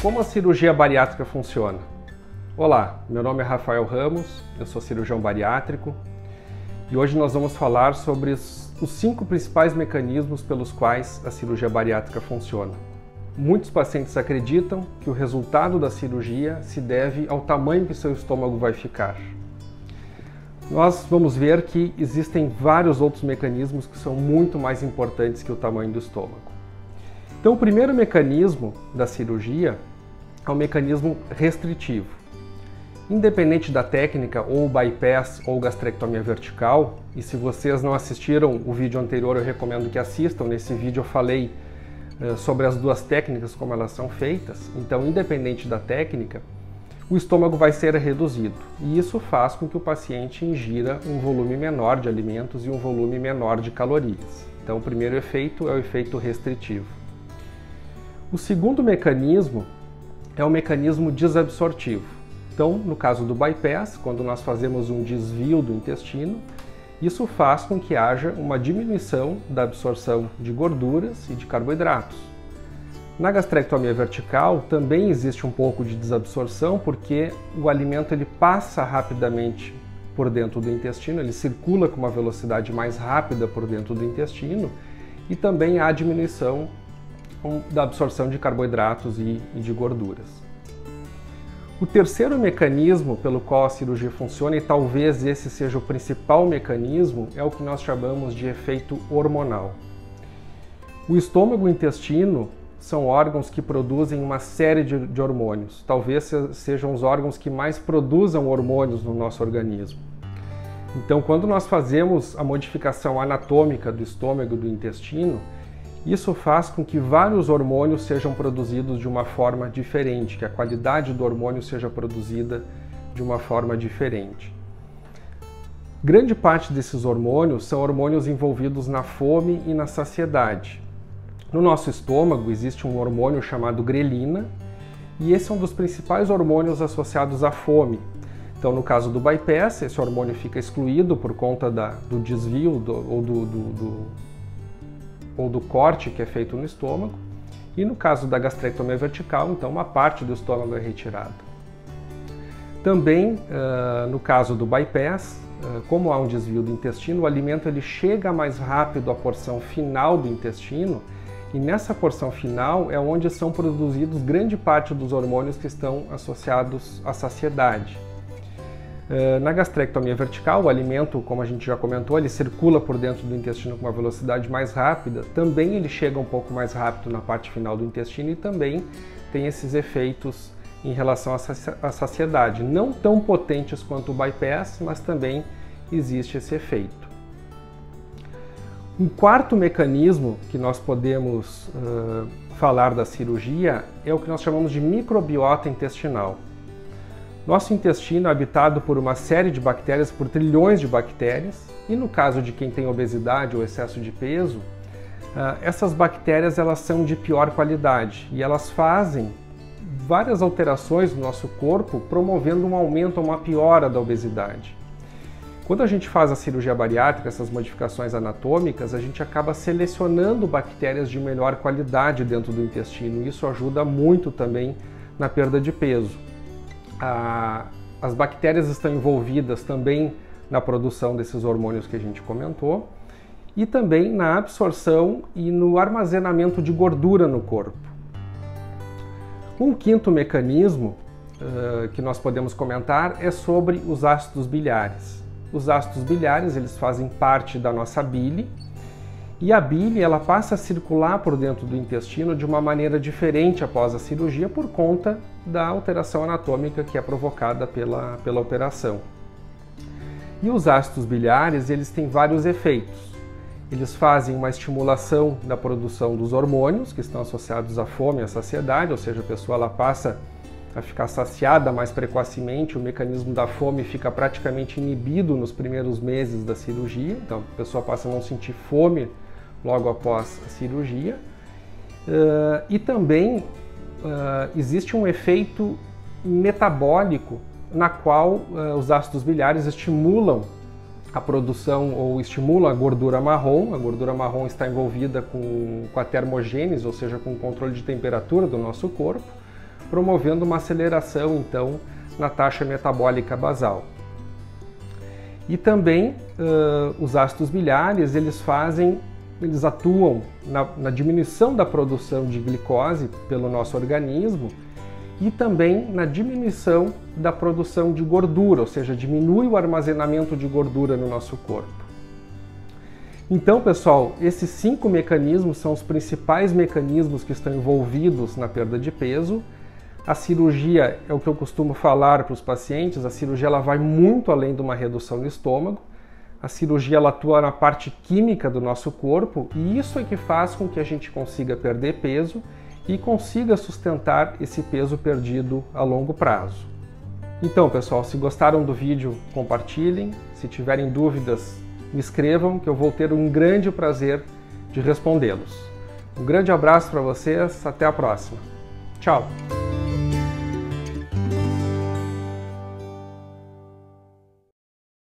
Como a cirurgia bariátrica funciona? Olá, meu nome é Rafael Ramos, eu sou cirurgião bariátrico e hoje nós vamos falar sobre os 5 principais mecanismos pelos quais a cirurgia bariátrica funciona. Muitos pacientes acreditam que o resultado da cirurgia se deve ao tamanho que seu estômago vai ficar. Nós vamos ver que existem vários outros mecanismos que são muito mais importantes que o tamanho do estômago. Então, o primeiro mecanismo da cirurgia é o mecanismo restritivo. Independente da técnica, ou bypass ou gastrectomia vertical, e se vocês não assistiram o vídeo anterior, eu recomendo que assistam. Nesse vídeo eu falei sobre as duas técnicas, como elas são feitas. Então, independente da técnica, o estômago vai ser reduzido. E isso faz com que o paciente ingira um volume menor de alimentos e um volume menor de calorias. Então, o primeiro efeito é o efeito restritivo. O segundo mecanismo é o mecanismo desabsortivo. Então, no caso do bypass, quando nós fazemos um desvio do intestino, isso faz com que haja uma diminuição da absorção de gorduras e de carboidratos. Na gastrectomia vertical também existe um pouco de desabsorção, porque o alimento ele passa rapidamente por dentro do intestino, ele circula com uma velocidade mais rápida por dentro do intestino, e também há diminuição da absorção de carboidratos e de gorduras. O terceiro mecanismo pelo qual a cirurgia funciona, e talvez esse seja o principal mecanismo, é o que nós chamamos de efeito hormonal. O estômago e o intestino são órgãos que produzem uma série de hormônios. Talvez sejam os órgãos que mais produzam hormônios no nosso organismo. Então, quando nós fazemos a modificação anatômica do estômago e do intestino, isso faz com que vários hormônios sejam produzidos de uma forma diferente, que a qualidade do hormônio seja produzida de uma forma diferente. Grande parte desses hormônios são hormônios envolvidos na fome e na saciedade. No nosso estômago existe um hormônio chamado grelina, e esse é um dos principais hormônios associados à fome. Então, no caso do bypass, esse hormônio fica excluído por conta do desvio ou do corte que é feito no estômago, e no caso da gastrectomia vertical, então uma parte do estômago é retirada. Também, no caso do bypass, como há um desvio do intestino, o alimento ele chega mais rápido à porção final do intestino, e nessa porção final é onde são produzidos grande parte dos hormônios que estão associados à saciedade. Na gastrectomia vertical, o alimento, como a gente já comentou, ele circula por dentro do intestino com uma velocidade mais rápida. Também ele chega um pouco mais rápido na parte final do intestino e também tem esses efeitos em relação à saciedade. Não tão potentes quanto o bypass, mas também existe esse efeito. Um quarto mecanismo que nós podemos falar da cirurgia é o que nós chamamos de microbiota intestinal. Nosso intestino é habitado por uma série de bactérias, por trilhões de bactérias, e no caso de quem tem obesidade ou excesso de peso, essas bactérias elas são de pior qualidade e elas fazem várias alterações no nosso corpo, promovendo um aumento ou uma piora da obesidade. Quando a gente faz a cirurgia bariátrica, essas modificações anatômicas, a gente acaba selecionando bactérias de melhor qualidade dentro do intestino, e isso ajuda muito também na perda de peso. As bactérias estão envolvidas também na produção desses hormônios que a gente comentou e também na absorção e no armazenamento de gordura no corpo. Um quinto mecanismo que nós podemos comentar é sobre os ácidos biliares. Os ácidos biliares eles fazem parte da nossa bile, e a bile ela passa a circular por dentro do intestino de uma maneira diferente após a cirurgia por conta da alteração anatômica que é provocada pela operação. E os ácidos biliares eles têm vários efeitos. Eles fazem uma estimulação da produção dos hormônios que estão associados à fome e à saciedade, ou seja, a pessoa ela passa a ficar saciada mais precocemente, o mecanismo da fome fica praticamente inibido nos primeiros meses da cirurgia, então a pessoa passa a não sentir fome logo após a cirurgia. E também existe um efeito metabólico na qual os ácidos biliares estimulam a produção ou estimulam a gordura marrom. A gordura marrom está envolvida com a termogênese, ou seja, com o controle de temperatura do nosso corpo, promovendo uma aceleração, então, na taxa metabólica basal. E também os ácidos biliares, eles atuam na diminuição da produção de glicose pelo nosso organismo e também na diminuição da produção de gordura, ou seja, diminui o armazenamento de gordura no nosso corpo. Então, pessoal, esses 5 mecanismos são os principais mecanismos que estão envolvidos na perda de peso. A cirurgia, é o que eu costumo falar para os pacientes, a cirurgia ela vai muito além de uma redução no estômago. A cirurgia ela atua na parte química do nosso corpo e isso é que faz com que a gente consiga perder peso e consiga sustentar esse peso perdido a longo prazo. Então, pessoal, se gostaram do vídeo, compartilhem. Se tiverem dúvidas, me escrevam que eu vou ter um grande prazer de respondê-los. Um grande abraço para vocês, até a próxima. Tchau!